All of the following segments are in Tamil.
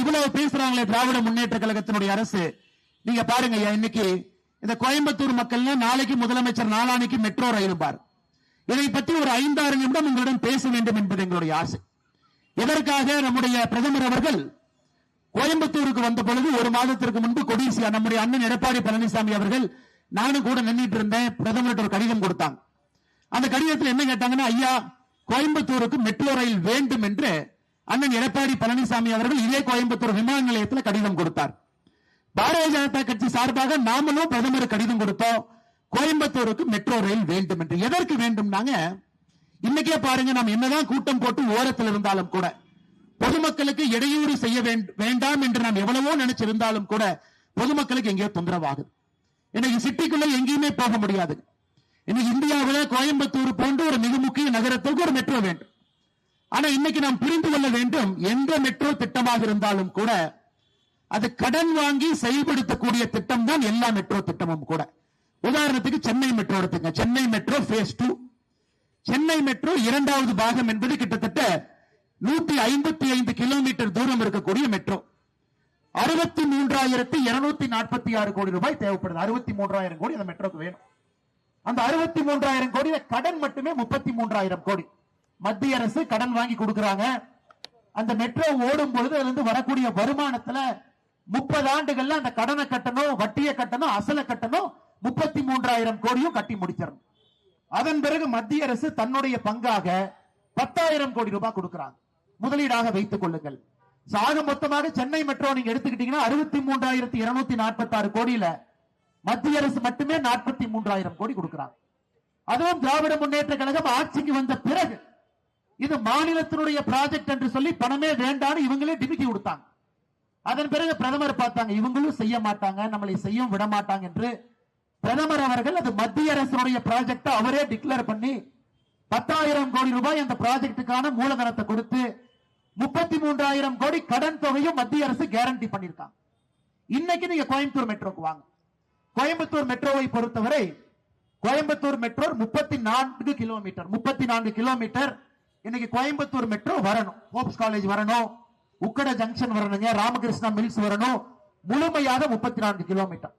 இவ்வளவு பேசுறாங்களே திராவிட முன்னேற்ற கழகத்தினுடைய அரசு. நீங்க பாருங்க, இன்னைக்கு இந்த கோயம்புத்தூர் மக்கள் நாளைக்கு முதலமைச்சர் நாளானைக்கு மெட்ரோ ரயில் பார். இதை பற்றி ஒரு 5-6 நிமிடம் உங்களிடம் பேச வேண்டும் என்பது எங்களுடைய ஆசை. இதற்காக நம்முடைய பிரதமர் அவர்கள் கோயம்புத்தூருக்கு வந்த பொழுது ஒரு மாதத்திற்கு முன்பு கொடிசியா நம்முடைய அண்ணன் எடப்பாடி பழனிசாமி அவர்கள் நானும் கூட நின்றுட்டு இருந்தேன். பிரதமர்கிட்ட ஒரு கடிதம் கொடுத்தாங்க. அந்த கடிதத்தில் என்ன கேட்டாங்கன்னா, ஐயா கோயம்புத்தூருக்கு மெட்ரோ ரயில் வேண்டும் என்று அண்ணன் எடப்பாடி பழனிசாமி அவர்கள் இதே கோயம்புத்தூர் விமான நிலையத்தில் கடிதம் கொடுத்தார். பாரதிய ஜனதா கட்சி சார்பாக நாமளும் பிரதமர் கடிதம் கொடுத்தோம், கோயம்புத்தூருக்கு மெட்ரோ ரயில் வேண்டும் என்று. எதற்கு வேண்டும்? இன்னைக்கே பாருங்க, நாம் என்னதான் கூட்டம் போட்டு ஓரத்தில் இருந்தாலும் கூட பொதுமக்களுக்கு இடையூறு செய்ய வேண்டாம் என்று நாம் எவ்வளவோ நினைச்சிருந்தாலும் கூட பொதுமக்களுக்கு எங்கேயோ தொந்தரவாகுது. இன்னைக்கு சிட்டிக்குள்ள எங்கேயுமே போக முடியாது. இன்னைக்கு இந்தியாவில் கோயம்புத்தூர் போன்ற ஒரு மிக முக்கிய நகரத்துக்கு ஒரு மெட்ரோ வேண்டும். ஆனா இன்னைக்கு நாம் புரிந்து கொள்ள வேண்டும், எந்த மெட்ரோ திட்டமாக இருந்தாலும் கூட அது கடன் வாங்கி செயல்படுத்தக்கூடிய திட்டம் தான் எல்லா மெட்ரோ திட்டமும் கூட. உதாரணத்துக்கு சென்னை மெட்ரோ எடுத்துங்க. Chennai metro phase 2, Chennai metro 2வது பாகம் என்பது கிட்டத்தட்ட 155 கிலோமீட்டர் தூரம் இருக்கக்கூடிய மெட்ரோ. 63,246 கோடி ரூபாய் தேவைப்படுது. 63,000 கோடி அந்த மெட்ரோக்கு வேணும். அந்த 63,000 கோடி கடன் மட்டுமே 33,000 கோடி மத்திய அரசு கடன் வாங்கி கொடுக்கிறாங்க. அந்த மெட்ரோ ஓடும் பொழுது அதிலிருந்து வரக்கூடிய வருமானத்துல 30 ஆண்டுகள்ல அந்த கடனை கட்டணும், வட்டியை கட்டணும், அசலை கட்டணும், 33,000 கோடியும் கட்டி முடிச்சிடணும். அதன் பிறகு மத்திய அரசு தன்னுடைய பங்காக 10,000 கோடி ரூபாய் கொடுக்கிறாங்க. முதலீடாக வைத்துக் கொள்ளுங்கள். ஆக மொத்தமாக சென்னை மெட்ரோ நீங்க எடுத்துக்கிட்டீங்கன்னா 63,246 கோடியில மத்திய அரசு மட்டுமே 43,000 கோடி கொடுக்கிறாங்க. அதுவும் திராவிட முன்னேற்ற கழகம் ஆட்சிக்கு வந்த பிறகு இது மாநிலத்தினுடைய ப்ராஜெக்ட் என்று சொல்லி பணமே வேண்டான்னு இவங்களே டிமிக்கி கொடுத்தாங்க. அதன் பிறகு பிரதமர் பார்த்தாங்க, இவங்களும் செய்ய மாட்டாங்க, நம்மளை செய்ய விட மாட்டாங்க என்று பிரதமர் அவர்கள் அது மத்திய அரசுடைய ப்ராஜெக்ட் அவரே டிக்ளேர் பண்ணி 10,000 கோடி ரூபாய் அந்த ப்ராஜெக்டுக்கான மூலதனத்தை கொடுத்து 33,000 கோடி கடன் தொகையும் மத்திய அரசு கேரண்டி பண்ணிருக்காங்க. இன்னைக்கு நீங்க கோயம்புத்தூர் மெட்ரோக்கு வாங்க. கோயம்புத்தூர் மெட்ரோவை பொறுத்தவரை கோயம்புத்தூர் மெட்ரோ 34 கிலோமீட்டர். இன்னைக்கு கோயம்புத்தூர் மெட்ரோ வரணும், ஹோப்ஸ் காலேஜ் வரணும், உக்கட ஜங்ஷன் வரணுங்க, ராமகிருஷ்ணா மில்ஸ் வரணும், முழுமையாக 34 கிலோமீட்டர்.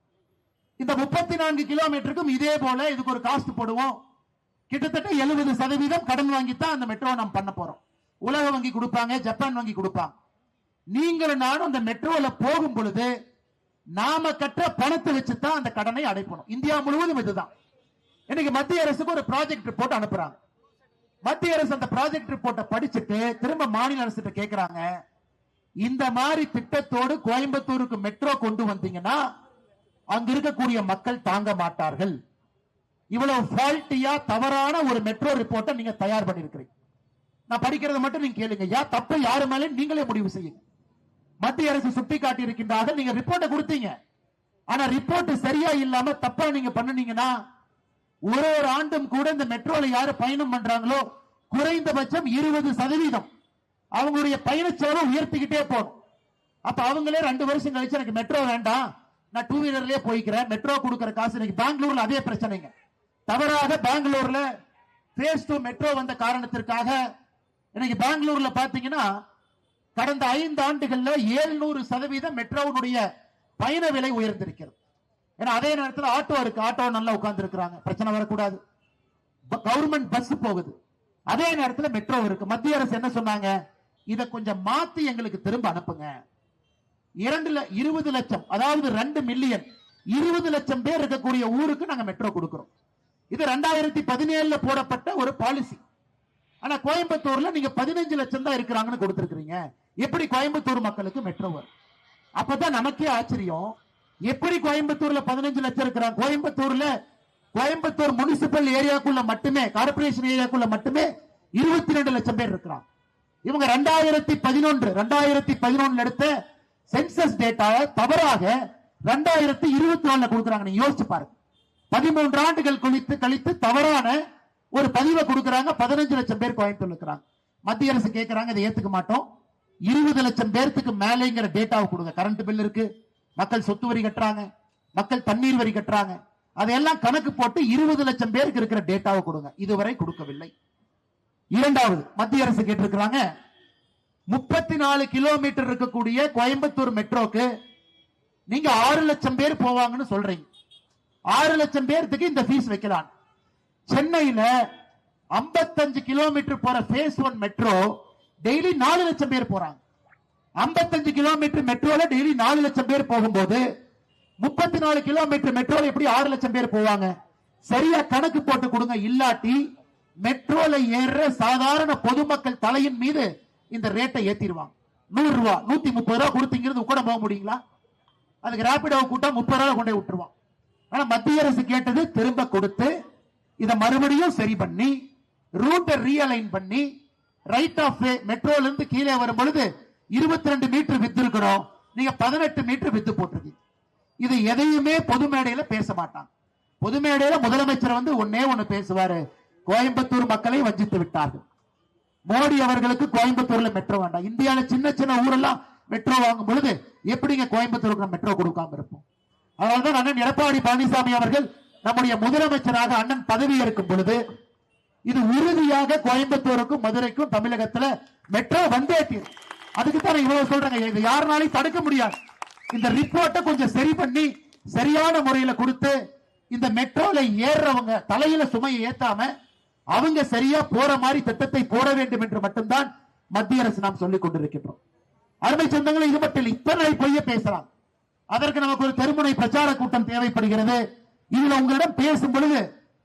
இந்த 34 கிலோமீட்டருக்கும் இதே போல இதுக்கு ஒரு காஸ்ட் போடுவோம். கிட்டத்தட்ட 70% கடன் வாங்கித்தான் அந்த மெட்ரோ நாம் பண்ண போறோம். உலக வங்கி கொடுப்பாங்க, ஜப்பான் வங்கி கொடுப்பாங்க. நீங்களும் நானும் அந்த மெட்ரோல போகும் பொழுது நாம கட்ட பணத்தை வச்சுதான் அந்த கடனை அடைப்பணும். இந்தியா முழுவதும் இதுதான். இன்னைக்கு மத்திய அரசுக்கு ஒரு ப்ராஜெக்ட் ரிப்போர்ட் அனுப்புறாங்க. மத்திய அரசு அந்த ப்ராஜெக்ட் ரிப்போர்ட்டை படிச்சுட்டு திரும்ப மாநில அரசு கேட்கிறாங்க, இந்த மாதிரி திட்டத்தோடு கோயம்புத்தூருக்கு மெட்ரோ கொண்டு வந்தீங்கன்னா அங்க இருக்கக்கூடிய மக்கள் தாங்க மாட்டார்கள். இவ்வளவு ஃபால்ட்டியா தவறான ஒரு மெட்ரோ ரிப்போர்ட்டை நீங்க தயார் பண்ணிருக்கிறீங்க. நான் படிக்கிறத மட்டும் நீங்க கேளுங்க. தப்பை யாரு மேலே நீங்களே முடிவு செய்யுங்க. மத்திய அரசு சுட்டி காட்டி இருக்கின்றார்கள், நீங்க ரிப்போர்ட்டை கொடுத்தீங்க, ஆனா ரிப்போர்ட் சரியா இல்லாம தப்பா நீங்க பண்ணீங்கன்னா ஒரு ஆண்டும் கூட இந்த மெட்ரோல யாரு பயணம் பண்றாங்களோ குறைந்தபட்சம் 20% அவங்களுடைய பயண செலவு உயர்த்திக்கிட்டே போகும். அப்ப அவங்களே 2 வருஷம் கழிச்சு எனக்கு மெட்ரோ வேண்டாம், நான் 2 வீலர்லயே போய்க்கிறேன், மெட்ரோ கொடுக்கிற காசு. இன்னைக்கு பெங்களூர்ல அதே பிரச்சனைங்க. தவறாக பெங்களூர்ல phase 2 மெட்ரோ வந்த காரணத்திற்காக இன்னைக்கு பெங்களூர்ல பாத்தீங்கன்னா கடந்த 5 ஆண்டுகள்ல 700% மெட்ரோவுடைய பயண விலை உயர்ந்திருக்கிறது. ஏன்னா அதே நேரத்தில் ஆட்டோ இருக்கு, ஆட்டோ நல்லா உட்கார்ந்து இருக்கிறாங்க, பிரச்சனை வரக்கூடாது. கவர்மெண்ட் பஸ் போகுது, அதே நேரத்தில் மெட்ரோ இருக்கு. மத்திய அரசு என்ன சொன்னாங்க, இதை கொஞ்சம் மாத்தி எங்களுக்கு திரும்ப அனுப்புங்க. 20 லட்சம், அதாவது 2 மில்லியன் 20 லட்சம் பேர் இருக்கக்கூடிய ஊருக்கு நாங்க மெட்ரோ கொடுக்கிறோம். இது 2017 போடப்பட்ட ஒரு பாலிசி. ஆனா கோயம்புத்தூர்ல நீங்க 15 லட்சம் தான் இருக்கிறாங்கன்னு கொடுத்திருக்கீங்க. எப்படி கோயம்புத்தூர் மக்களுக்கு மெட்ரோ வரும்? அப்பதான் நமக்கே ஆச்சரியம், எப்படி கோயம்புத்தூர்ல 15 லட்சம் இருக்கிறாங்க? கோயம்புத்தூர் முனிசிபல் ஏரியாக்குள்ள மட்டுமே, கார்பரேஷன் ஏரியாக்குள்ள மட்டுமே 22 லட்சம் பேர் இருக்கிறாங்க. இவங்க 2011 எடுத்த சென்சஸ் டேட்டா தவறாக 2024 கொடுக்கிறாங்க. நீங்க யோசிச்சு பாருங்க. 13 ஆண்டுகள் கழித்து தவறான ஒரு பதிவை கொடுக்கிறாங்க. 15 லட்சம் பேர் கோயம்புத்தூர் இருக்கிறாங்க. மத்திய அரசு கேட்கிறாங்க, இதை ஏத்துக்க மாட்டோம், 20 லட்சம் பேருக்கு மேலேங்கிற டேட்டாவை கொடுங்க. கரண்ட் பில் இருக்கு, மக்கள் சொத்து வரி கட்டுறாங்க, மக்கள் தண்ணீர் வரி கட்டுறாங்க, அதையெல்லாம் கணக்கு போட்டு 20 லட்சம் பேருக்கு இருக்கிற டேட்டாவை கொடுங்க. இதுவரை கொடுக்கவில்லை. இரண்டாவது, மத்திய அரசு கேட்டிருக்கிறாங்க, 34 கிலோமீட்டர் இருக்கக்கூடிய கோயம்புத்தூர் மெட்ரோக்கு நீங்க 6 லட்சம் பேர் போவாங்கன்னு சொல்றீங்க. 6 லட்சம் பேருக்கு இந்த ஃபீஸ் வைக்கலாம். சென்னையில 55 கிலோமீட்டர் போற பேஸ் 1 மெட்ரோ டெய்லி 4 லட்சம் பேர் போறாங்க. 55 கிலோமீட்டர் மெட்ரோல டெய்லி 4 லட்சம் பேர் போகும்போது 34 கிலோமீட்டர் மெட்ரோல எப்படி 6 லட்சம் பேர் போவாங்க? சரியா கணக்கு போட்டு கொடுங்க. இல்லாட்டி மெட்ரோல ஏற சாதாரண பொதுமக்கள் தலையின் மீது இந்த ரேட்டை ஏத்திடுவாங்க. 100 ரூபாய் 130 ரூபாய் கொடுத்தீங்கிறது கூட போக முடியுங்களா? அதுக்கு ரேபிடோ கூட்டா 30 ரூபாய் கொண்டே விட்டுருவான். ஆனா மத்திய அரசு கேட்டது திரும்ப கொடுத்து இதை மறுபடியும் சரி பண்ணி ரூட்டை ரீஅலைன் பண்ணி ரைட் ஆஃப் வே மெட்ரோல இருந்து கீழே வரும் பொழுது 22 மீட்டர் வித்து இருக்கணும், நீங்க 18 மீட்டர் வித்து போட்டிருக்கீங்க. இது எதையுமே பொது மேடையில பேச மாட்டாங்க. பொது மேடையில முதலமைச்சர் வந்து ஒண்ணு பேசுவாரு, கோயம்புத்தூர் மக்களை வஞ்சித்து விட்டார்கள். மோடி அவர்களுக்கு கோயம்புத்தூர்ல மெட்ரோ வேண்டாம். இந்தியாவில சின்ன சின்ன ஊரெல்லாம் மெட்ரோ வாங்கும் பொழுது எப்படிங்க கோயம்புத்தூருக்கு மெட்ரோ கொடுக்காம இருப்போம்? அதனால்தான் அண்ணன் எடப்பாடி பழனிசாமி அவர்கள் நம்முடைய முதலமைச்சராக அண்ணன் பதவி ஏற்கும் பொழுது இது உறுதியாக கோயம்புத்தூருக்கும் மதுரைக்கும் தமிழகத்துல மெட்ரோ வந்தே தீரும். அதுக்கு தான் இவ்வளவு சொல்றாங்க. இது யாருனாலையும் தடுக்க முடியாது. இந்த ரிப்போர்ட்டை கொஞ்சம் சரி பண்ணி சரியான முறையில கொடுத்து இந்த மெட்ரோல ஏறவங்க தலையில சுமையை ஏத்தாம அவங்க சரியா போற மாதிரி திட்டத்தை போட வேண்டும் என்று மட்டும்தான் மத்திய அரசு நாம் சொல்லிக் கொண்டிருக்கின்றோம். அருமை சொந்தங்களை, இது மட்டும் இத்தனை பொய்ய பேசலாம். அதற்கு நமக்கு ஒரு தெருமுனை பிரச்சார கூட்டம் தேவைப்படுகிறது. இதுல உங்களிடம் பேசும் பொழுது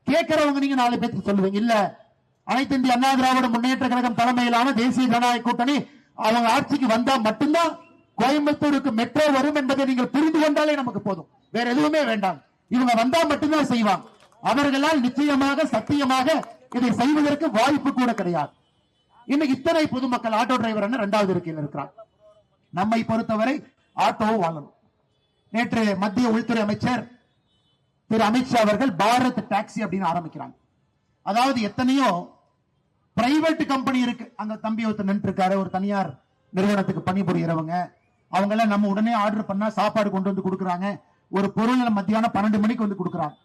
கேட்கிறவங்க நீங்க 4 பேருக்கு சொல்லுவீங்க, இல்ல அனைத்து இந்திய அண்ணா திராவிட முன்னேற்ற கழகம் தலைமையிலான தேசிய ஜனநாயக கூட்டணி அவங்க ஆட்சிக்கு வந்தா மட்டும்தான் கோயம்புத்தூருக்கு மெட்ரோ வரும் என்பதை நீங்கள் புரிந்து கொண்டாலே நமக்கு போதும், வேற எதுவுமே வேண்டாம். இவங்க வந்தா மட்டும்தான் செய்வாங்க. அவர்களால் நிச்சயமாக சத்தியமாக இதை செய்வதற்கு வாய்ப்பு கூட கிடையாது. இன்னைக்கு இத்தனை பொதுமக்கள் ஆட்டோ டிரைவர் 2வது இருக்கையில் இருக்கிறார். நம்மை பொறுத்தவரை ஆட்டோ வாங்கணும். நேற்று மத்திய உள்துறை அமைச்சர் திரு அமித்ஷா அவர்கள் பாரத் டாக்ஸி அப்படின்னு ஆரம்பிக்கிறாங்க. அதாவது எத்தனையோ பிரைவேட் கம்பெனி இருக்கு. அங்க தம்பி ஒருத்தர் நின்று இருக்காரு, ஒரு தனியார் நிறுவனத்துக்கு பணிபுரியறவங்க. அவங்க எல்லாம் நம்ம உடனே ஆர்டர் பண்ணா சாப்பாடு கொண்டு வந்து கொடுக்குறாங்க. ஒரு பொருள் மத்தியானம் 12 மணிக்கு வந்து கொடுக்குறாங்க.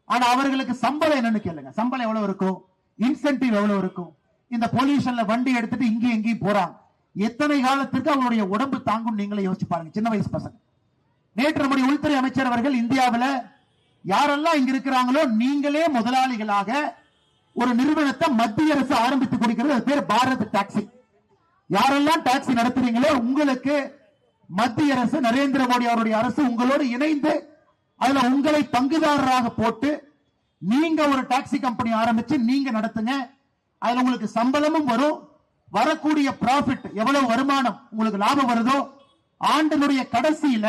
ஆனா அவர்களுக்கு சம்பளம் என்னன்னு கேளுங்க. சம்பளம் எவ்வளவு இருக்கும்? இன்சென்டிவ் எவ்வளவு இருக்கும்? இந்த பொல்யூஷன்ல வண்டி எடுத்துட்டு இங்கேயும் எங்கேயும் போறாங்க. எத்தனை காலத்திற்கு அவங்களுடைய உடம்பு தாங்கும் நீங்களே யோசிச்சு பாருங்க. சின்ன வயசு பசங்க. நேற்று நம்முடைய உள்துறை அமைச்சர் அவர்கள் இந்தியாவில் யாரெல்லாம் இங்க இருக்கிறாங்களோ நீங்களே முதலாளிகளாக ஒரு நிறுவனத்தை மத்திய அரசு ஆரம்பித்து கொடுக்கிறது. அது பேர் பாரத் டாக்ஸி. யாரெல்லாம் டாக்ஸி நடத்துறீங்களோ உங்களுக்கு மத்திய அரசு, நரேந்திர மோடி அவருடைய அரசு உங்களோடு இணைந்து அதுல உங்களை பங்குதாரராக போட்டு நீங்க ஒரு டாக்ஸி கம்பெனி ஆரம்பிச்சு நீங்க நடத்துங்க. அதுல உங்களுக்கு சம்பளமும் வரும். வரக்கூடிய ப்ராஃபிட் எவ்வளவு வருமானம் உங்களுக்கு லாபம் வருதோ ஆண்டினுடைய கடைசியில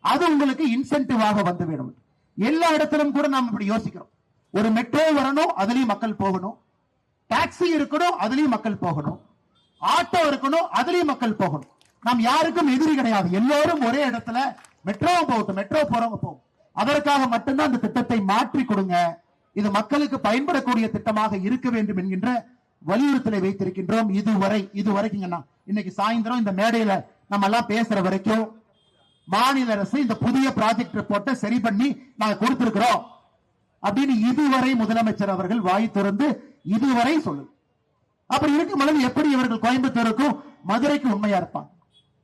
அது உங்களுக்கு இன்சென்டிவாக வந்துவிடும். எல்லா இடத்திலும் கூட நாம் இப்படி யோசிக்கிறோம். ஒரு மெட்ரோ வரணும், அதுலயும் மக்கள் போகணும். டாக்ஸி இருக்கணும், அதுலயும் மக்கள் போகணும். ஆட்டோ இருக்கணும், அதுலயும் மக்கள் போகணும். நாம் யாருக்கும் எதிரி கிடையாது. எல்லோரும் ஒரே இடத்துல மெட்ரோ போகட்டும், மெட்ரோ போறவங்க போகும். அதற்காக மட்டும்தான் அந்த திட்டத்தை மாற்றி கொடுங்க. இது மக்களுக்கு பயன்படக்கூடிய திட்டமாக இருக்க வேண்டும் என்கின்ற வலியுறுத்தலை வைத்திருக்கின்றோம். இதுவரைக்கும் இன்னைக்கு சாயந்தரம் இந்த மேடையில நம்ம எல்லாம் பேசுற வரைக்கும் மாநில அரசு இந்த புதிய ப்ராஜெக்ட் ரிப்போர்ட்டை சரி பண்ணி நாங்க கொடுத்திருக்கிறோம் அப்படின்னு இதுவரை முதலமைச்சர் அவர்கள் வாய் திறந்து இதுவரை சொல்லு. அப்படி இருக்கும் பொழுது எப்படி இவர்கள் கோயம்புத்தூருக்கும் மதுரைக்கும் உண்மையா இருப்பாங்க?